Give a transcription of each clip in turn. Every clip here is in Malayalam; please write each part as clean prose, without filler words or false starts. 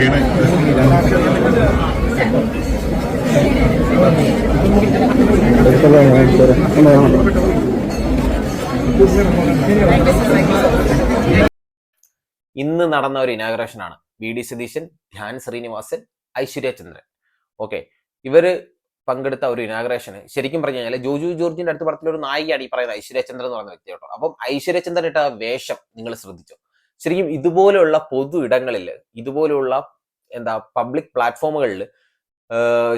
ഇന്ന് നടന്ന ഒരു ഇനാഗുറേഷനാണ്. വി ഡി സതീശൻ, ധ്യാൻ ശ്രീനിവാസൻ, ഐശ്വര്യ ചന്ദ്രൻ. ഓക്കെ, ഇവര് പങ്കെടുത്ത ഒരു ഇനാഗുറേഷന് ശരിക്കും പറഞ്ഞു കഴിഞ്ഞാൽ ജോജു ജോർജിന്റെ അടുത്ത പടത്തിലൊരു നായികയാണ് ഈ പറയുന്നത് ഐശ്വര്യ ചന്ദ്രൻ എന്ന് പറയുന്ന വ്യക്തി കേട്ടോ. അപ്പം ഐശ്വര്യ ചന്ദ്രൻ ഇട്ട വേഷം നിങ്ങൾ ശ്രദ്ധിച്ചോ? ശരിക്കും ഇതുപോലെയുള്ള പൊതു ഇടങ്ങളിൽ, ഇതുപോലെയുള്ള പബ്ലിക് പ്ലാറ്റ്ഫോമുകളിൽ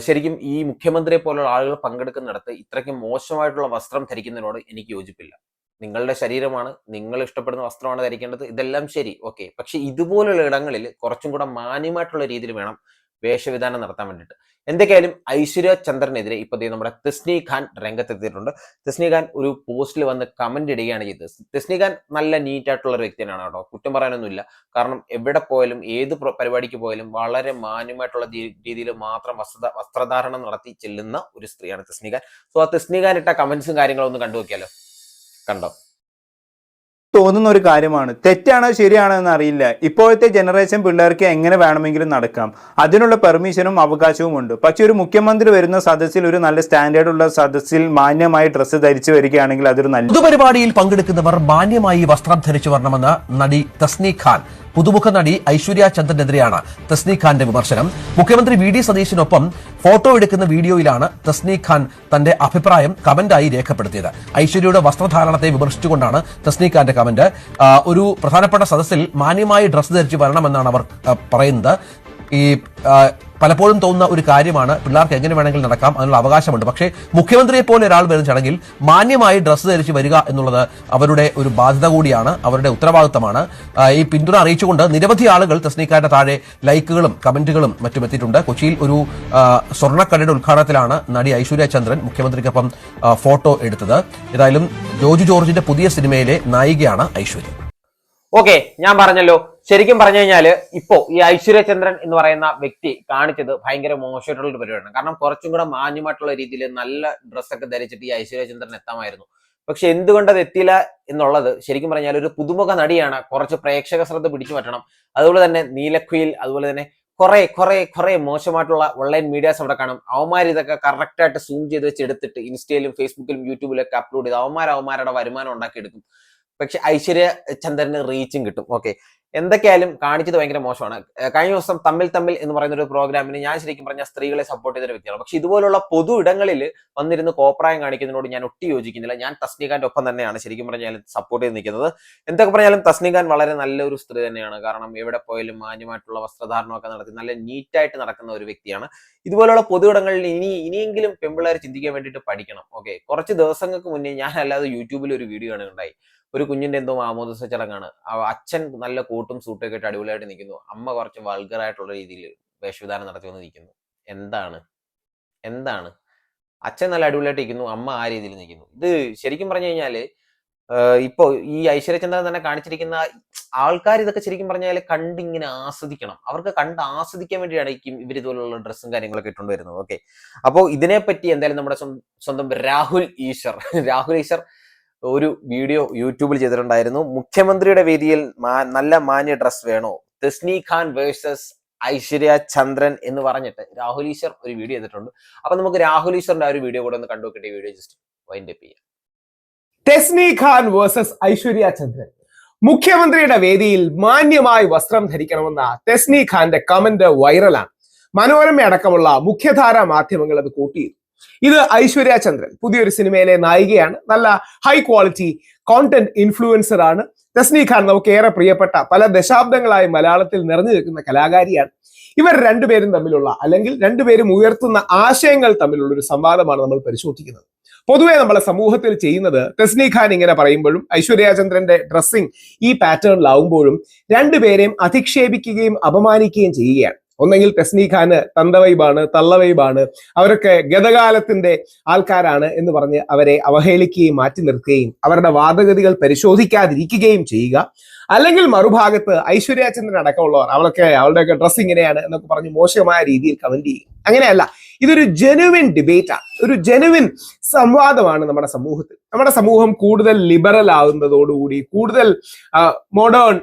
ശരിക്കും ഈ മുഖ്യമന്ത്രിയെ പോലുള്ള ആളുകൾ പങ്കെടുക്കുന്നിടത്ത് ഇത്രയ്ക്ക് മോശമായിട്ടുള്ള വസ്ത്രം ധരിക്കുന്നതിനോട് എനിക്ക് യോജിപ്പില്ല. നിങ്ങളുടെ ശരീരമാണ്, നിങ്ങൾ ഇഷ്ടപ്പെടുന്ന വസ്ത്രമാണ് ധരിക്കേണ്ടത്, ഇതെല്ലാം ശരി, ഓക്കെ. പക്ഷെ ഇതുപോലുള്ള ഇടങ്ങളിൽ കുറച്ചും കൂടെ മാന്യമായിട്ടുള്ള രീതിയിൽ വേണം വേഷവിധാനം നടത്താൻ വേണ്ടിയിട്ട്. എന്തൊക്കെയായാലും ഐശ്വര്യ ചന്ദ്രനെതിരെ ഇപ്പൊ നമ്മുടെ തെസ്നി ഖാൻ രംഗത്തെത്തിയിട്ടുണ്ട്. തെസ്നി ഖാൻ ഒരു പോസ്റ്റിൽ വന്ന് കമന്റ് ഇടുകയാണ് ചെയ്തത്. തെസ്നി ഖാൻ നല്ല നീറ്റ് ആയിട്ടുള്ള ഒരു വ്യക്തിയാണ് കേട്ടോ, കുറ്റം പറയാനൊന്നുമില്ല. കാരണം എവിടെ പോയാലും ഏത് പരിപാടിക്ക് പോയാലും വളരെ മാന്യമായിട്ടുള്ള രീതിയിൽ മാത്രം വസ്ത്രധാരണം നടത്തി ചെല്ലുന്ന ഒരു സ്ത്രീയാണ് തെസ്നി ഖാൻ. സോ ആ തെസ്നി ഖാൻ ഇട്ട കമന്റ്സും കാര്യങ്ങളും ഒന്ന് കണ്ടുനോക്കിയാലോ. കണ്ടോ? തോന്നുന്ന ഒരു കാര്യമാണ്. തെറ്റാണോ ശരിയാണോ എന്ന് അറിയില്ല. ഇപ്പോഴത്തെ ജനറേഷൻ പിള്ളേർക്ക് എങ്ങനെ വേണമെങ്കിലും നടക്കാം, അതിനുള്ള പെർമിഷനും അവകാശവും ഉണ്ട്. പക്ഷെ ഒരു മുഖ്യമന്ത്രി വരുന്ന സദസ്സിൽ, ഒരു നല്ല സ്റ്റാൻഡേർഡ് ഉള്ള സദസ്സിൽ മാന്യമായി ഡ്രസ്സ് ധരിച്ചു വരികയാണെങ്കിൽ അതൊരു നല്ല പൊതുപരിപാടിയിൽ പങ്കെടുക്കുന്നവർ മാന്യമായി വസ്ത്രം ധരിച്ചു വരണമെന്ന് നടി തസ്നി ഖാൻ. പുതുമുഖ നടി ഐശ്വര്യ ചന്ദ്രനെതിരെയാണ് തസ്നി ഖാന്റെ വിമർശനം. മുഖ്യമന്ത്രി വി ഡി സതീശനൊപ്പം ഫോട്ടോ എടുക്കുന്ന വീഡിയോയിലാണ് തസ്നി ഖാൻ തന്റെ അഭിപ്രായം കമന്റായി രേഖപ്പെടുത്തിയത്. ഐശ്വര്യയുടെ വസ്ത്രധാരണത്തെ വിമർശിച്ചുകൊണ്ടാണ് തസ്നി ഖാന്റെ കമന്റ്. ഒരു പ്രധാനപ്പെട്ട സദസ്സിൽ മാന്യമായി ഡ്രസ്സ് ധരിച്ച് വരണമെന്നാണ് അവർ പറയുന്നത്. ഈ പലപ്പോഴും തോന്നുന്ന ഒരു കാര്യമാണ്, പിള്ളേർക്ക് എങ്ങനെ വേണമെങ്കിലും നടക്കാം, അതിനുള്ള അവകാശമുണ്ട്. പക്ഷേ മുഖ്യമന്ത്രിയെ പോലെ ഒരാൾ വരുന്ന ചടങ്ങിൽ മാന്യമായി ഡ്രസ്സ് ധരിച്ച് വരിക എന്നുള്ളത് അവരുടെ ഒരു ബാധ്യത കൂടിയാണ്, അവരുടെ ഉത്തരവാദിത്തമാണ്. ഈ പിന്തുണ അറിയിച്ചുകൊണ്ട് നിരവധി ആളുകൾ തസ്നിക്കാരുടെ താഴെ ലൈക്കുകളും കമന്റുകളും മറ്റും എത്തിയിട്ടുണ്ട്. കൊച്ചിയിൽ ഒരു സ്വർണ്ണക്കടയുടെ ഉദ്ഘാടനത്തിലാണ് നടി ഐശ്വര്യ ചന്ദ്രൻ മുഖ്യമന്ത്രിക്കൊപ്പം ഫോട്ടോ എടുത്തത്. ഏതായാലും ജോജു ജോർജിന്റെ പുതിയ സിനിമയിലെ നായികയാണ് ഐശ്വര്യ. ഓക്കെ, ഞാൻ പറഞ്ഞല്ലോ, ശരിക്കും പറഞ്ഞു കഴിഞ്ഞാല് ഇപ്പോ ഈ ഐശ്വര്യ ചന്ദ്രൻ എന്ന് പറയുന്ന വ്യക്തി കാണിച്ചത് ഭയങ്കര മോശമായിട്ടുള്ള ഒരു പരിപാടിയാണ്. കാരണം കുറച്ചും കൂടെ മാന്യമായിട്ടുള്ള രീതിയിൽ നല്ല ഡ്രസ്സൊക്കെ ധരിച്ചിട്ട് ഈ ഐശ്വര്യ ചന്ദ്രൻ എത്താമായിരുന്നു. പക്ഷെ എന്തുകൊണ്ട് അത് എത്തിയില്ല എന്നുള്ളത് ശരിക്കും പറഞ്ഞാൽ ഒരു പുതുമുഖ നടിയാണ്, കുറച്ച് പ്രേക്ഷക ശ്രദ്ധ പിടിച്ചു പറ്റണം. അതുപോലെ തന്നെ നീലക്കുയിൽ, അതുപോലെ തന്നെ കുറെ മോശമായിട്ടുള്ള ഓൺലൈൻ മീഡിയാസ് അവിടെ കാണും. അവന്മാർ ഇതൊക്കെ കറക്റ്റായിട്ട് സൂം ചെയ്ത് വെച്ച് എടുത്തിട്ട് ഇൻസ്റ്റയിലും ഫേസ്ബുക്കിലും യൂട്യൂബിലൊക്കെ അപ്ലോഡ് ചെയ്ത് അവന്മാരുടെ വരുമാനം ഉണ്ടാക്കിയെടുക്കും. പക്ഷെ ഐശ്വര്യ ചന്ദ്രന് റീച്ചും കിട്ടും. ഓക്കെ, എന്തൊക്കെയായാലും കാണിച്ചത് ഭയങ്കര മോശമാണ്. കഴിഞ്ഞ ദിവസം തമ്മിൽ എന്ന് പറയുന്ന ഒരു പ്രോഗ്രാമിന് ഞാൻ ശരിക്കും പറഞ്ഞ സ്ത്രീകളെ സപ്പോർട്ട് ചെയ്തൊരു വ്യക്തിയാണ്. പക്ഷെ ഇതുപോലുള്ള പൊതു ഇടങ്ങളിൽ വന്നിരുന്ന് കോപ്രായം കാണിക്കുന്നതിനോട് ഞാൻ ഒട്ടി യോജിക്കുന്നില്ല. ഞാൻ തസ്നി ഖാന്റെ ഒപ്പം തന്നെയാണ് ശരിക്കും പറഞ്ഞാൽ സപ്പോർട്ട് ചെയ്ത് നിൽക്കുന്നത്. എന്തൊക്കെ പറഞ്ഞാലും തസ്നി ഖാൻ വളരെ നല്ലൊരു സ്ത്രീ തന്നെയാണ്. കാരണം എവിടെ പോയാലും മാന്യമായിട്ടുള്ള വസ്ത്രധാരണമൊക്കെ നടത്തി നല്ല നീറ്റായിട്ട് നടക്കുന്ന ഒരു വ്യക്തിയാണ്. ഇതുപോലുള്ള പൊതു ഇടങ്ങളിൽ ഇനിയെങ്കിലും പെൺപിള്ളേർ ചിന്തിക്കാൻ വേണ്ടിയിട്ട് പഠിക്കണം. ഓക്കെ, കുറച്ച് ദിവസങ്ങൾക്ക് മുന്നേ ഞാൻ അല്ലാതെ യൂട്യൂബിൽ ഒരു വീഡിയോ കാണുകയുണ്ടായി. ഒരു കുഞ്ഞിന്റെ എന്തോ മാമോദിസ ചടങ്ങാണ്. അച്ഛൻ നല്ല കോട്ടും സൂട്ടൊക്കെ ഇട്ട് അടിപൊളിയായിട്ട് നിൽക്കുന്നു, അമ്മ കുറച്ച് വൾഗറായിട്ടുള്ള രീതിയിൽ വേഷവിധാനം നടത്തി വന്ന് നിൽക്കുന്നു. എന്താണ് അച്ഛൻ നല്ല അടിപൊളിയായിട്ട് നിൽക്കുന്നു, അമ്മ ആ രീതിയിൽ നിൽക്കുന്നു. ഇത് ശരിക്കും പറഞ്ഞു കഴിഞ്ഞാല് ഇപ്പൊ ഈ ഐശ്വര്യചന്ദ്രൻ തന്നെ കാണിച്ചിരിക്കുന്ന ആൾക്കാർ ഇതൊക്കെ ശരിക്കും പറഞ്ഞാൽ കണ്ടിങ്ങനെ ആസ്വദിക്കണം. അവർക്ക് കണ്ട് ആസ്വദിക്കാൻ വേണ്ടിയാണ് ഇവർ ഇതുപോലുള്ള ഡ്രസ്സും കാര്യങ്ങളൊക്കെ ഇട്ടുകൊണ്ട് വരുന്നത്. ഓക്കെ, അപ്പോൾ ഇതിനെപ്പറ്റി എന്തായാലും നമ്മുടെ സ്വന്തം രാഹുൽ ഈശ്വർ ഒരു വീഡിയോ യൂട്യൂബിൽ ചെയ്തിട്ടുണ്ടായിരുന്നു. മുഖ്യമന്ത്രിയുടെ വേദിയിൽ നല്ല മാന്യ ഡ്രസ് വേണോ, തെസ്നി ഖാൻ വേഴ്സസ് ഐശ്വര്യ ചന്ദ്രൻ എന്ന് പറഞ്ഞിട്ട് രാഹുൽ ഈശ്വർ ഒരു വീഡിയോ ചെയ്തിട്ടുണ്ട്. അപ്പൊ നമുക്ക് രാഹുൽ ഈശ്വറിന്റെ ആ ഒരു വീഡിയോ കൂടെ ഒന്ന് കണ്ടുനോക്കിയിട്ട് ഈ വീഡിയോ ജസ്റ്റ് വൈൻഡ് അപ്പ് ചെയ്യാം. തെസ്നി ഖാൻ വേഴ്സസ് ഐശ്വര്യ ചന്ദ്രൻ. മുഖ്യമന്ത്രിയുടെ വേദിയിൽ മാന്യമായി വസ്ത്രം ധരിക്കണമെന്ന തെസ്നി ഖാന്റെ കമന്റ് വൈറലാണ്. മനോരമ അടക്കമുള്ള മുഖ്യധാരാ മാധ്യമങ്ങൾ അത് കൂട്ടി. ഇത് ഐശ്വര്യ ചന്ദ്രൻ പുതിയൊരു സിനിമയിലെ നായികയാണ്. നല്ല ഹൈ ക്വാളിറ്റി കോണ്ടന്റ് ഇൻഫ്ലുവൻസർ ആണ്. തസ്നി ഖാൻ നമുക്ക് ഏറെ പ്രിയപ്പെട്ട, പല ദശാബ്ദങ്ങളായി മലയാളത്തിൽ നിറഞ്ഞു നിൽക്കുന്ന കലാകാരിയാണ്. ഇവർ രണ്ടുപേരും തമ്മിലുള്ള, അല്ലെങ്കിൽ രണ്ടുപേരും ഉയർത്തുന്ന ആശയങ്ങൾ തമ്മിലുള്ള ഒരു സംവാദമാണ് നമ്മൾ പരിശോധിക്കുന്നത്. പൊതുവെ നമ്മളെ സമൂഹത്തിൽ ചെയ്യുന്നത്, തസ്നി ഖാൻ ഇങ്ങനെ പറയുമ്പോഴും ഐശ്വര്യ ചന്ദ്രന്റെ ഡ്രസ്സിംഗ് ഈ പാറ്റേണിലാവുമ്പോഴും രണ്ടുപേരെയും അധിക്ഷേപിക്കുകയും അപമാനിക്കുകയും ചെയ്യുകയാണ്. ഒന്നെങ്കിൽ തസ്നി ഖാന് തന്തവൈബാണ്, തള്ളവൈബാണ്, അവരൊക്കെ ഗതകാലത്തിന്റെ ആൾക്കാരാണ് എന്ന് പറഞ്ഞ് അവരെ അവഹേളിക്കുകയും മാറ്റി നിർത്തുകയും അവരുടെ വാദഗതികൾ പരിശോധിക്കാതിരിക്കുകയും ചെയ്യുക. അല്ലെങ്കിൽ മറുഭാഗത്ത് ഐശ്വര്യ ചന്ദ്രൻ അടക്കമുള്ളവർ അവളുടെയൊക്കെ ഡ്രസ്സ് ഇങ്ങനെയാണ് എന്നൊക്കെ പറഞ്ഞ് മോശമായ രീതിയിൽ കമന്റ് ചെയ്യും. അങ്ങനെയല്ല, ഇതൊരു ജെനുവിൻ ഡിബേറ്റാണ്, ഒരു ജെനുവിൻ സംവാദമാണ് നമ്മുടെ സമൂഹത്തിൽ. നമ്മുടെ സമൂഹം കൂടുതൽ ലിബറൽ ആവുന്നതോടുകൂടി, കൂടുതൽ മോഡേൺ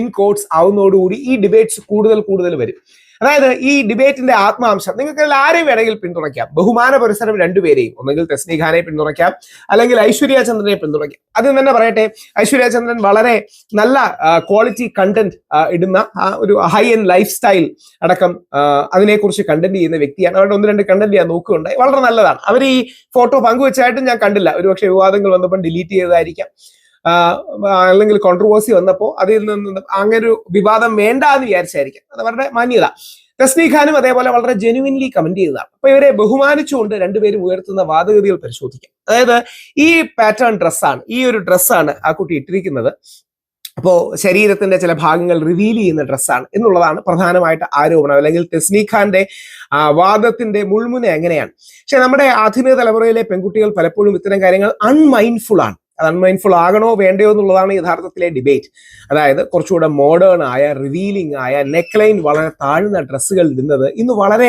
ഇൻ കോട്ട്സ് ആവുന്നതോടുകൂടി ഈ ഡിബേറ്റ്സ് കൂടുതൽ വരും. അതായത് ഈ ഡിബേറ്റിന്റെ ആത്മാംശം നിങ്ങൾക്ക് ആരെയും വേണമെങ്കിൽ പിന്തുണയ്ക്കാം. ബഹുമാന പുരസരം രണ്ടുപേരെയും, ഒന്നെങ്കിൽ തസ്നീഖാനെ പിന്തുണയ്ക്കാം അല്ലെങ്കിൽ ഐശ്വര്യ ചന്ദ്രനെ പിന്തുണയ്ക്കാം. ആദ്യം തന്നെ പറയട്ടെ, ഐശ്വര്യ ചന്ദ്രൻ വളരെ നല്ല ക്വാളിറ്റി കണ്ടന്റ് ഇടുന്ന ഒരു ഹൈ എൻഡ് ലൈഫ് സ്റ്റൈൽ അടക്കം അതിനെക്കുറിച്ച് കണ്ടന്റ് ചെയ്യുന്ന വ്യക്തിയാണ്. അവരുടെ 1-2 കണ്ടന്റ് ഞാൻ നോക്കുകയുണ്ടായി, വളരെ നല്ലതാണ്. അവർ ഈ ഫോട്ടോ പങ്കുവെച്ചായിട്ടും ഞാൻ കണ്ടില്ല. ഒരുപക്ഷെ വിവാദങ്ങൾ വന്നപ്പോൾ ഡിലീറ്റ് ചെയ്തതായിരിക്കാം, അല്ലെങ്കിൽ കോൺട്രവേഴ്സി വന്നപ്പോൾ അതിൽ നിന്ന് അങ്ങനെ ഒരു വിവാദം വേണ്ട എന്ന് വിചാരിച്ചായിരിക്കും. അത് അവരുടെ മാന്യത. തസ്നീഖാനും അതേപോലെ വളരെ ജെനുവിൻലി കമന്റ് ചെയ്തതാണ്. അപ്പൊ ഇവരെ ബഹുമാനിച്ചുകൊണ്ട് രണ്ടുപേരും ഉയർത്തുന്ന വാദഗതികൾ പരിശോധിക്കാം. അതായത് ഈ പാറ്റേൺ ഡ്രസ്സാണ്, ഈ ഒരു ഡ്രസ്സാണ് ആ കുട്ടി ഇട്ടിരിക്കുന്നത്. അപ്പോൾ ശരീരത്തിന്റെ ചില ഭാഗങ്ങൾ റിവീൽ ചെയ്യുന്ന ഡ്രസ്സാണ് എന്നുള്ളതാണ് പ്രധാനമായിട്ട് ആരോപണം, അല്ലെങ്കിൽ തസ്നീഖാന്റെ വാദത്തിന്റെ മുൾമുന എങ്ങനെയാണ്. പക്ഷെ നമ്മുടെ ആധുനിക തലമുറയിലെ പെൺകുട്ടികൾ പലപ്പോഴും ഇത്തരം കാര്യങ്ങൾ അൺമൈൻഡ്ഫുൾ ആണ്. അത് അൺമൈൻഡ്ഫുൾ ആകണോ വേണ്ടയോ എന്നുള്ളതാണ് യഥാർത്ഥത്തിലെ ഡിബേറ്റ്. അതായത് കുറച്ചുകൂടെ മോഡേൺ ആയ, റിവീലിംഗ് ആയ, നെക്ക് ലൈൻ വളരെ താഴ്ന്ന ഡ്രസ്സുകൾ ഇടുന്നത് ഇന്ന് വളരെ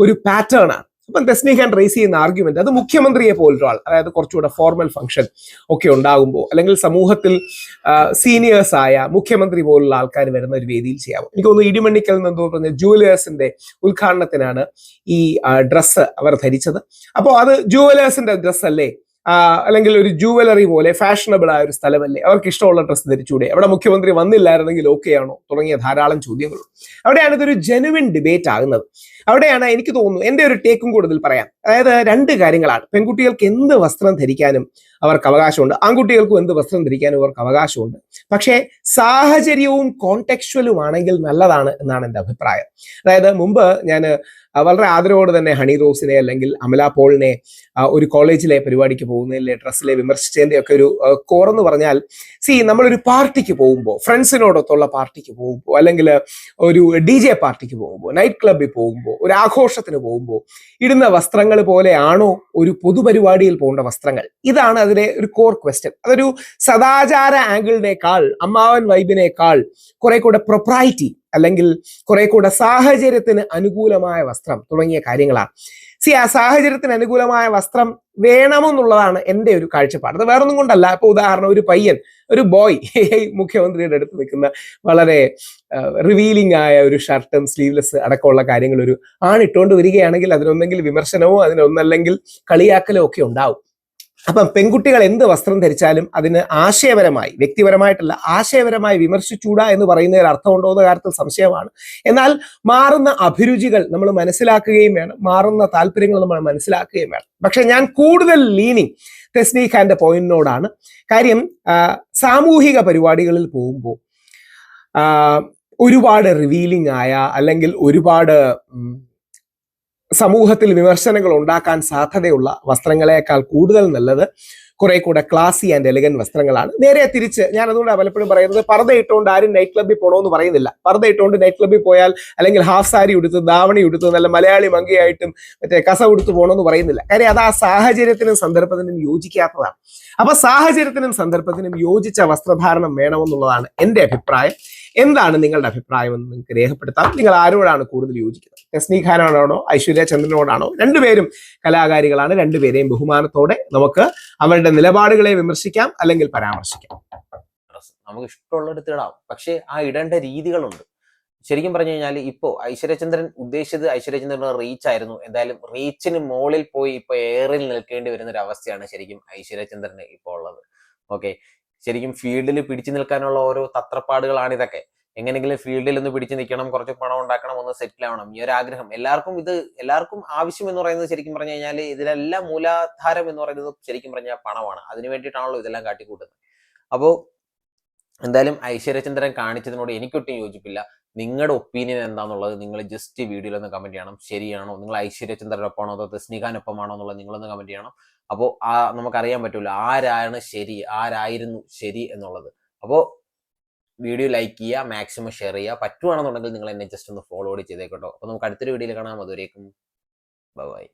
ഒരു പാറ്റേൺ ആണ്. അപ്പം തസ്നീഖാൻ റേസ് ചെയ്യുന്ന ആർഗ്യുമെന്റ് അത് മുഖ്യമന്ത്രിയെ പോലൊരാൾ, അതായത് കുറച്ചുകൂടെ ഫോർമൽ ഫംഗ്ഷൻ ഒക്കെ ഉണ്ടാകുമ്പോൾ, അല്ലെങ്കിൽ സമൂഹത്തിൽ സീനിയേഴ്സ് ആയ മുഖ്യമന്ത്രി പോലുള്ള ആൾക്കാർ വരുന്ന ഒരു വേദിയിൽ ചെയ്യാവും. എനിക്ക് തോന്നുന്നു ഇടിമണ്ണിക്കൽ എന്തോ പറഞ്ഞ ജുവലേഴ്സിന്റെ ഉദ്ഘാടനത്തിനാണ് ഈ ഡ്രസ്സ് അവർ ധരിച്ചത്. അപ്പോൾ അത് ജുവലേഴ്സിന്റെ ഡ്രസ്സ് അല്ലേ, അല്ലെങ്കിൽ ഒരു ജുവലറി പോലെ ഫാഷനബിൾ ആയ ഒരു സ്ഥലമല്ലേ, അവർക്ക് ഇഷ്ടമുള്ള ഡ്രസ്സ് ധരിച്ചൂടെ, അവിടെ മുഖ്യമന്ത്രി വന്നില്ലായിരുന്നെങ്കിൽ ഓക്കെ ആണോ, തുടങ്ങിയ ധാരാളം ചോദ്യങ്ങളുണ്ട്. അവിടെയാണ് ഇതൊരു ജെനുവിൻ ഡിബേറ്റ് ആകുന്നത്. അവിടെയാണ് എനിക്ക് തോന്നുന്നു എൻ്റെ ഒരു ടേക്കും കൂടുതൽ പറയാം. അതായത് 2 കാര്യങ്ങളാണ്. പെൺകുട്ടികൾക്ക് എന്ത് വസ്ത്രം ധരിക്കാനും അവർക്ക് അവകാശമുണ്ട്, ആൺകുട്ടികൾക്കും എന്ത് വസ്ത്രം ധരിക്കാനും അവർക്ക് അവകാശമുണ്ട്. പക്ഷേ സാഹചര്യവും കോണ്ടെക്ച്വലും ആണെങ്കിൽ നല്ലതാണ് എന്നാണ് എൻ്റെ അഭിപ്രായം. അതായത് മുമ്പ് ഞാൻ വളരെ ആദരവോടെ തന്നെ ഹണി റോസിനെ അല്ലെങ്കിൽ അമല പോളിനെ ഒരു കോളേജിലെ പരിപാടിക്ക് പോകുന്നതിലെ ഡ്രസ്സിലെ വിമർശിച്ചതിന്റെ ഒക്കെ ഒരു കോറെന്ന് പറഞ്ഞാൽ, നമ്മളൊരു പാർട്ടിക്ക് പോകുമ്പോൾ, ഫ്രണ്ട്സിനോടൊത്തുള്ള പാർട്ടിക്ക് പോകുമ്പോൾ, അല്ലെങ്കിൽ ഒരു DJ പാർട്ടിക്ക് പോകുമ്പോൾ, നൈറ്റ് ക്ലബിൽ പോകുമ്പോൾ, ഒരു ആഘോഷത്തിന് പോകുമ്പോൾ ഇടുന്ന വസ്ത്രങ്ങൾ പോലെയാണോ ഒരു പൊതുപരിപാടിയിൽ പോകേണ്ട വസ്ത്രങ്ങൾ? ഇതാണ് അതിലെ ഒരു കോർ ക്വസ്റ്റ്യൻ. അതൊരു സദാചാര ആംഗിളിനേക്കാൾ, അമ്മാവൻ വൈബിനേക്കാൾ കുറെ കൂടെ പ്രൊപ്രൈറ്റി, അല്ലെങ്കിൽ കുറെ കൂടെ സാഹചര്യത്തിന് അനുകൂലമായ വസ്ത്രം തുടങ്ങിയ കാര്യങ്ങളാണ്. ആ സാഹചര്യത്തിന് അനുകൂലമായ വസ്ത്രം വേണമെന്നുള്ളതാണ് എൻ്റെ ഒരു കാഴ്ചപ്പാട്. അത് വേറൊന്നും കൊണ്ടല്ല. ഇപ്പൊ ഉദാഹരണം, ഒരു പയ്യൻ, ഒരു ബോയ് മുഖ്യമന്ത്രിയുടെ അടുത്ത് നിൽക്കുന്ന വളരെ റിവീലിംഗ് ആയ ഒരു ഷർട്ടും സ്ലീവ്ലെസ് അടക്കമുള്ള കാര്യങ്ങൾ ഒരു ആണിട്ടുകൊണ്ട് വരികയാണെങ്കിൽ അതിനൊന്നെങ്കിൽ വിമർശനമോ അതിനൊന്നല്ലെങ്കിൽ കളിയാക്കലോ ഒക്കെ ഉണ്ടാവും. അപ്പം പെൺകുട്ടികൾ എന്ത് വസ്ത്രം ധരിച്ചാലും അതിന് ആശയപരമായി, വ്യക്തിപരമായിട്ടല്ല, ആശയപരമായി വിമർശിച്ചൂടാ എന്ന് പറയുന്നതിൽ അർത്ഥമുണ്ടോ എന്ന കാര്യത്തിൽ സംശയമാണ്. എന്നാൽ മാറുന്ന അഭിരുചികൾ നമ്മൾ മനസ്സിലാക്കുകയും വേണം, മാറുന്ന താല്പര്യങ്ങൾ നമ്മൾ മനസ്സിലാക്കുകയും വേണം. പക്ഷെ ഞാൻ കൂടുതൽ ലീനിങ് തസ്നീഖാന്റെ പോയിന്റിനോടാണ്. കാര്യം സാമൂഹിക പരിപാടികളിൽ പോകുമ്പോൾ ഒരുപാട് റിവീലിംഗ് ആയ, അല്ലെങ്കിൽ ഒരുപാട് സമൂഹത്തിൽ വിമർശനങ്ങൾ ഉണ്ടാക്കാൻ സാധ്യതയുള്ള വസ്ത്രങ്ങളെക്കാൾ കൂടുതൽ നല്ലത് കുറെ കൂടെ ക്ലാസി ആൻഡ് എലഗന്റ് വസ്ത്രങ്ങളാണ്. നേരെ തിരിച്ച് ഞാൻ അതുകൊണ്ട് പലപ്പോഴും പറയുന്നത്, പർദ്ദ ഇട്ടുകൊണ്ട് ആരും നൈറ്റ് ക്ലബ്ബിൽ പോകണമെന്ന് പറയുന്നില്ല. പർദ്ദ ഇട്ടുകൊണ്ട് നൈറ്റ് ക്ലബ്ബിൽ പോയാൽ, അല്ലെങ്കിൽ ഹാഫ് സാരി ഉടുത്ത്, ദാവണി ഉടുത്ത്, നല്ല മലയാളി മങ്കയായിട്ടും മറ്റേ കസ ഉടുത്ത് പോകണമെന്ന് പറയുന്നില്ല. കാര്യം അത് ആ സാഹചര്യത്തിനും സന്ദർഭത്തിനും യോജിക്കാത്തതാണ്. അപ്പൊ സാഹചര്യത്തിനും സന്ദർഭത്തിനും യോജിച്ച വസ്ത്രധാരണം വേണമെന്നുള്ളതാണ് എൻ്റെ അഭിപ്രായം. എന്താണ് നിങ്ങളുടെ അഭിപ്രായം എന്ന് നിങ്ങൾക്ക് രേഖപ്പെടുത്താം. നിങ്ങൾ ആരോടാണ് കൂടുതൽ യോജിക്കുന്നത്? തസ്നീഖാനോടാണോ ഐശ്വര്യ ചന്ദ്രനോടാണോ? രണ്ടുപേരും കലാകാരികളാണ്. രണ്ടുപേരെയും ബഹുമാനത്തോടെ നമുക്ക് അവരുടെ നിലപാടുകളെ വിമർശിക്കാം, അല്ലെങ്കിൽ പരാമർശിക്കാം. നമുക്ക് ഇഷ്ടമുള്ളിടത്ത് ഇടാം, പക്ഷെ ആ ഇടേണ്ട രീതികളുണ്ട്. ശരിക്കും പറഞ്ഞു കഴിഞ്ഞാൽ ഇപ്പോ ഐശ്വര്യചന്ദ്രൻ ഉദ്ദേശിച്ചത് ഐശ്വര്യചന്ദ്രൻ റീച്ച് ആയിരുന്നു. എന്തായാലും റീച്ചിന് മുകളിൽ പോയി ഇപ്പൊ എയറിൽ നിൽക്കേണ്ടി വരുന്ന ഒരു അവസ്ഥയാണ് ശരിക്കും ഐശ്വര്യചന്ദ്രന് ഇപ്പോൾ ഉള്ളത്. ഓക്കെ, ശരിക്കും ഫീൽഡിൽ പിടിച്ചു നിൽക്കാനുള്ള ഓരോ തത്രപ്പാടുകളാണ് ഇതൊക്കെ. എങ്ങനെയെങ്കിലും ഫീൽഡിൽ ഒന്ന് പിടിച്ചു നിൽക്കണം, കുറച്ച് പണം ഉണ്ടാക്കണം, ഒന്ന് സെറ്റിൽ ആവണം, ഈ ഒരു ആഗ്രഹം എല്ലാവർക്കും ആവശ്യം എന്ന് പറയുന്നത് ശരിക്കും പറഞ്ഞു കഴിഞ്ഞാൽ ഇതിലെല്ലാം മൂലാധാരം എന്ന് പറയുന്നത് ശരിക്കും പറഞ്ഞാൽ പണമാണ്. അതിനു വേണ്ടിയിട്ടാണല്ലോ ഇതെല്ലാം കാട്ടിക്കൂട്ടുന്നത്. അപ്പോൾ എന്തായാലും ഐശ്വര്യചന്ദ്രൻ കാണിച്ചതിനോട് എനിക്കൊട്ടും യോജിപ്പില്ല. നിങ്ങളുടെ ഒപ്പീനിയൻ എന്താണെന്നുള്ളത് നിങ്ങൾ ജസ്റ്റ് വീഡിയോയിൽ ഒന്ന് കമന്റ് ചെയ്യണം. ശരിയാണോ, നിങ്ങൾ ഐശ്വര്യചന്ദ്രനൊപ്പമാണോ അതോ തസ്നീഖാനൊപ്പമാണോ എന്നുള്ളത് നിങ്ങളൊന്ന് കമന്റ് ചെയ്യണം. അപ്പോൾ നമുക്കറിയാൻ പറ്റൂല ആരാണ് ശരി, ആരായിരുന്നു ശരി എന്നുള്ളത്. അപ്പോൾ വീഡിയോ ലൈക്ക് ചെയ്യുക, മാക്സിമം ഷെയർ ചെയ്യുക, പറ്റുവാണെന്നുണ്ടെങ്കിൽ നിങ്ങൾ എന്നെ ജസ്റ്റ് ഒന്ന് ഫോളോ ചെയ്തേക്കട്ടോ. അപ്പോൾ നമുക്ക് അടുത്തൊരു വീഡിയോയിൽ കാണാം. അതുവരേക്കും ബൈ.